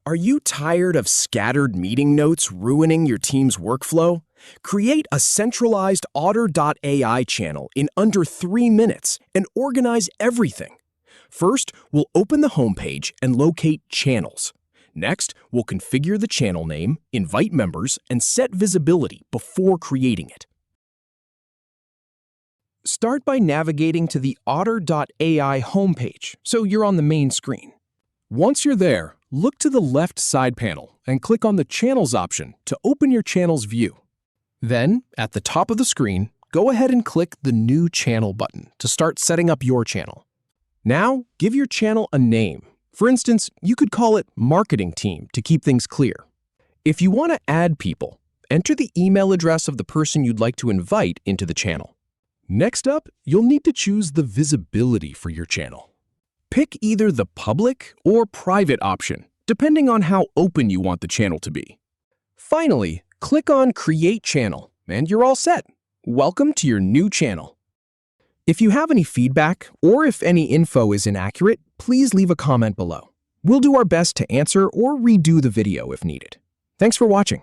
Are you tired of scattered meeting notes ruining your team's workflow? Create a centralized Otter.ai channel in under 3 minutes and organize everything. First, we'll open the homepage and locate Channels. Next, we'll configure the channel name, invite members, and set visibility before creating it. Start by navigating to the Otter.ai homepage, so you're on the main screen. Once you're there, look to the left side panel and click on the Channels option to open your channel's view. Then, at the top of the screen, go ahead and click the New Channel button to start setting up your channel. Now, give your channel a name. For instance, you could call it Marketing Team to keep things clear. If you want to add people, enter the email address of the person you'd like to invite into the channel. Next up, you'll need to choose the visibility for your channel. Pick either the public or private option, depending on how open you want the channel to be. Finally, click on Create Channel, and you're all set. Welcome to your new channel. If you have any feedback or if any info is inaccurate, please leave a comment below. We'll do our best to answer or redo the video if needed. Thanks for watching.